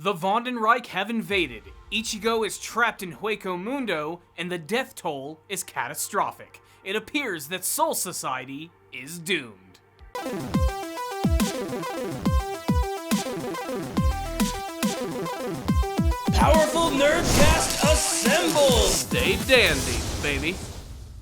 The Vandenreich have invaded. Ichigo is trapped in Hueco Mundo, and the death toll is catastrophic. It appears that Soul Society is doomed. Powerful Nerdcast assemble! Stay dandy, baby.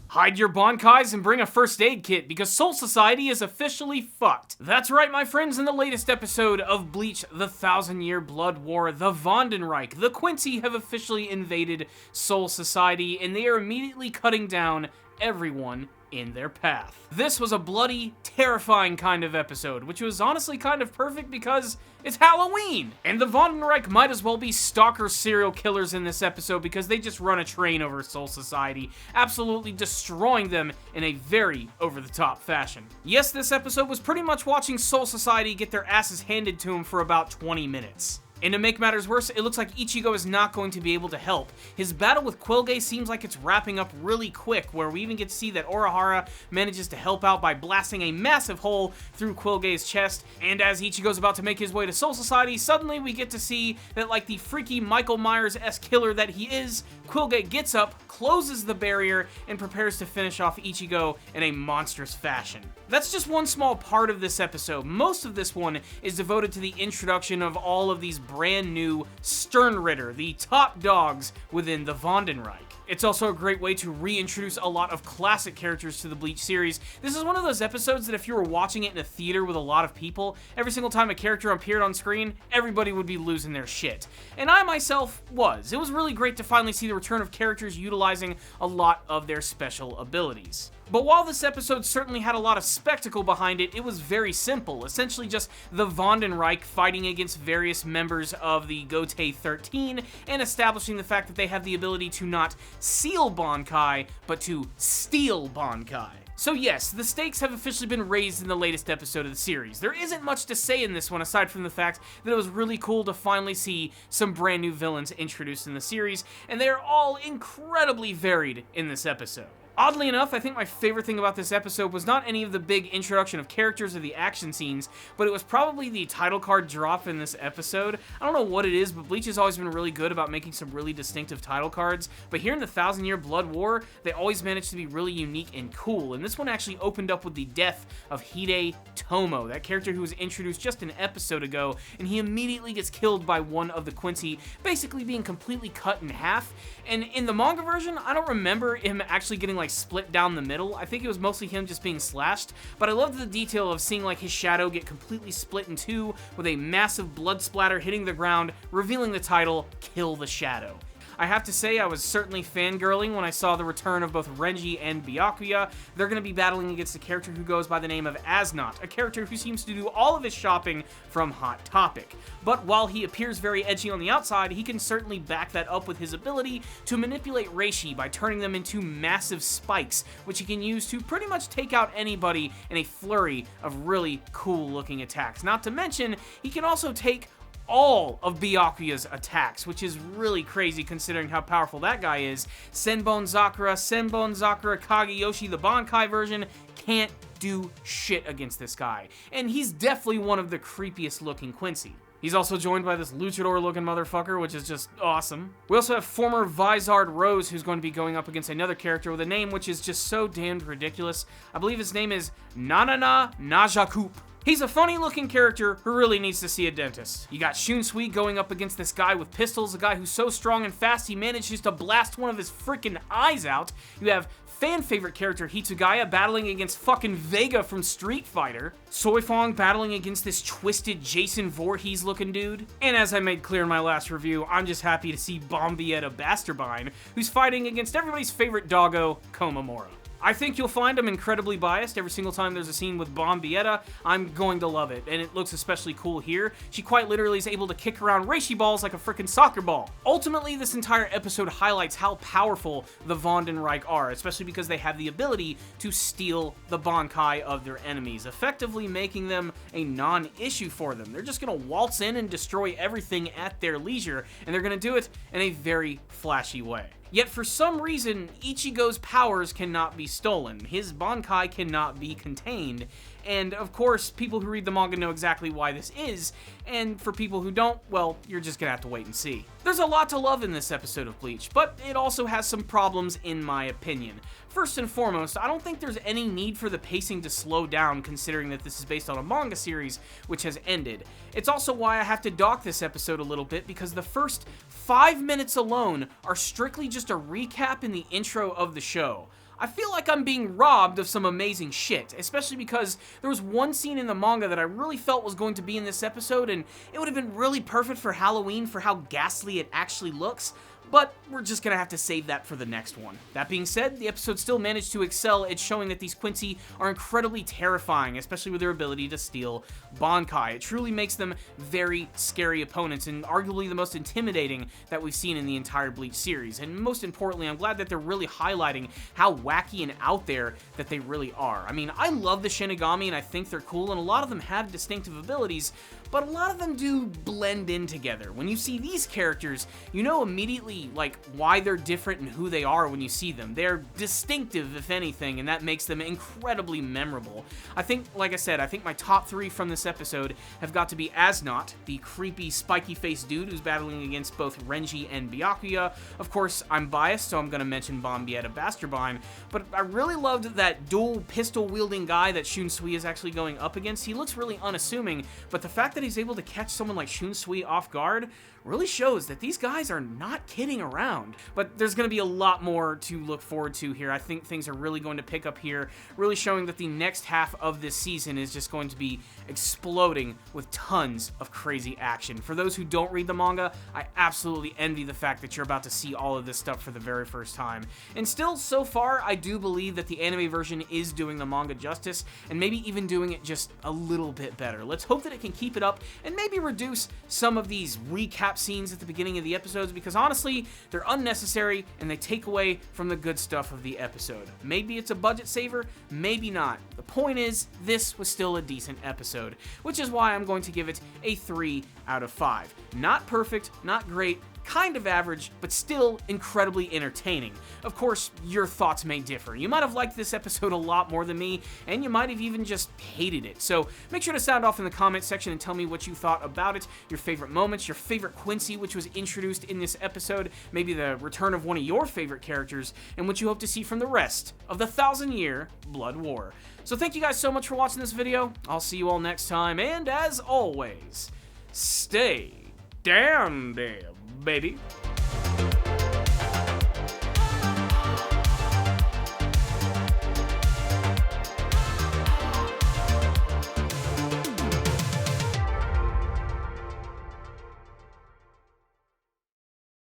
Hide your Bankais and bring a first aid kit because Soul Society is officially fucked. That's right, my friends, in the latest episode of Bleach, the 1,000-Year Blood War, the Wandenreich, the Quincy have officially invaded Soul Society, and they are immediately cutting down everyone in their path. This was a bloody, terrifying kind of episode, which was honestly kind of perfect because it's Halloween! And the Wandenreich might as well be stalker serial killers in this episode because they just run a train over Soul Society, absolutely destroying them in a very over-the-top fashion. Yes, this episode was pretty much watching Soul Society get their asses handed to them for about 20 minutes. And to make matters worse, it looks like Ichigo is not going to be able to help. His battle with Quilge seems like it's wrapping up really quick, where we even get to see that Urahara manages to help out by blasting a massive hole through Quilge's chest, and as Ichigo's about to make his way to Soul Society, suddenly we get to see that, like the freaky Michael Myers-esque killer that he is, Quilge gets up, closes the barrier, and prepares to finish off Ichigo in a monstrous fashion. That's just one small part of this episode. Most of this one is devoted to the introduction of all of these brand new Sternritter, the top dogs within the Vandenreich. It's also a great way to reintroduce a lot of classic characters to the Bleach series. This is one of those episodes that if you were watching it in a theater with a lot of people, every single time a character appeared on screen, everybody would be losing their shit. And I myself was. It was really great to finally see the return of characters utilizing a lot of their special abilities. But while this episode certainly had a lot of spectacle behind it, it was very simple. Essentially just the Vandenreich fighting against various members of the Gotei 13 and establishing the fact that they have the ability to not seal Bankai, but to steal Bankai. So yes, the stakes have officially been raised in the latest episode of the series. There isn't much to say in this one aside from the fact that it was really cool to finally see some brand new villains introduced in the series, and they are all incredibly varied in this episode. Oddly enough, I think my favorite thing about this episode was not any of the big introduction of characters or the action scenes, but it was probably the title card drop in this episode. I don't know what it is, but Bleach has always been really good about making some really distinctive title cards, but here in the 1,000-Year Blood War, they always managed to be really unique and cool, and this one actually opened up with the death of Hide Tomo, that character who was introduced just an episode ago, and he immediately gets killed by one of the Quincy, basically being completely cut in half. And in the manga version, I don't remember him actually getting like split down the middle. I think it was mostly him just being slashed, but I loved the detail of seeing like his shadow get completely split in two with a massive blood splatter hitting the ground, revealing the title, Kill the Shadow. I have to say, I was certainly fangirling when I saw the return of both Renji and Byakuya. They're going to be battling against a character who goes by the name of Asnot, a character who seems to do all of his shopping from Hot Topic. But while he appears very edgy on the outside, he can certainly back that up with his ability to manipulate reishi by turning them into massive spikes, which he can use to pretty much take out anybody in a flurry of really cool-looking attacks. Not to mention, he can also take all of Byakuya's attacks, which is really crazy considering how powerful that guy is. Senbon Sakura, Kageyoshi, the Bankai version, can't do shit against this guy. And he's definitely one of the creepiest looking Quincy. He's also joined by this luchador-looking motherfucker, which is just awesome. We also have former Vizard Rose, who's going to be going up against another character with a name which is just so damned ridiculous. I believe his name is Nanana Najakup. He's a funny-looking character who really needs to see a dentist. You got Shunsui going up against this guy with pistols, a guy who's so strong and fast he manages to blast one of his freaking eyes out. You have fan-favorite character Hitsugaya battling against fucking Vega from Street Fighter. Soifong battling against this twisted Jason Voorhees-looking dude. And as I made clear in my last review, I'm just happy to see Bombietta Basterbine, who's fighting against everybody's favorite doggo, Komamora. I think you'll find I'm incredibly biased. Every single time there's a scene with Bombietta, I'm going to love it, and it looks especially cool here. She quite literally is able to kick around reishi balls like a frickin' soccer ball. Ultimately, this entire episode highlights how powerful the Vandenreich are, especially because they have the ability to steal the Bankai of their enemies, effectively making them a non-issue for them. They're just gonna waltz in and destroy everything at their leisure, and they're gonna do it in a very flashy way. Yet for some reason, Ichigo's powers cannot be stolen. His Bankai cannot be contained. And of course, people who read the manga know exactly why this is, and for people who don't, well, you're just gonna have to wait and see. There's a lot to love in this episode of Bleach, but it also has some problems in my opinion. First and foremost, I don't think there's any need for the pacing to slow down considering that this is based on a manga series which has ended. It's also why I have to dock this episode a little bit because the first 5 minutes alone are strictly just a recap in the intro of the show. I feel like I'm being robbed of some amazing shit, especially because there was one scene in the manga that I really felt was going to be in this episode, and it would have been really perfect for Halloween for how ghastly it actually looks, but we're just gonna have to save that for the next one. That being said, the episode still managed to excel at showing that these Quincy are incredibly terrifying, especially with their ability to steal Bankai. It truly makes them very scary opponents and arguably the most intimidating that we've seen in the entire Bleach series. And most importantly, I'm glad that they're really highlighting how wacky and out there that they really are. I mean, I love the Shinigami and I think they're cool, and a lot of them have distinctive abilities, but a lot of them do blend in together. When you see these characters, you know immediately like why they're different and who they are when you see them. They're distinctive, if anything, and that makes them incredibly memorable. I think, like I said, I think my top 3 from this episode have got to be Asnot, the creepy, spiky-faced dude who's battling against both Renji and Byakuya. Of course, I'm biased, so I'm gonna mention Bombietta Basterbine, but I really loved that dual pistol-wielding guy that Shunsui is actually going up against. He looks really unassuming, but the fact that he's able to catch someone like Shunsui off guard really shows that these guys are not kidding around. But there's going to be a lot more to look forward to here. I think things are really going to pick up here, really showing that the next half of this season is just going to be exploding with tons of crazy action. For those who don't read the manga, I absolutely envy the fact that you're about to see all of this stuff for the very first time. And still, so far, I do believe that the anime version is doing the manga justice, and maybe even doing it just a little bit better. Let's hope that it can keep it up and maybe reduce some of these recap scenes at the beginning of the episodes, because honestly, they're unnecessary and they take away from the good stuff of the episode. Maybe it's a budget saver, maybe not. The point is, this was still a decent episode, which is why I'm going to give it a 3 out of 5. Not perfect, not great, kind of average, but still incredibly entertaining. Of course, your thoughts may differ. You might have liked this episode a lot more than me, and you might have even just hated it. So make sure to sound off in the comment section and tell me what you thought about it, your favorite moments, your favorite Quincy, which was introduced in this episode, maybe the return of one of your favorite characters, and what you hope to see from the rest of the 1,000-year Blood War. So thank you guys so much for watching this video. I'll see you all next time, and as always, stay damn, baby.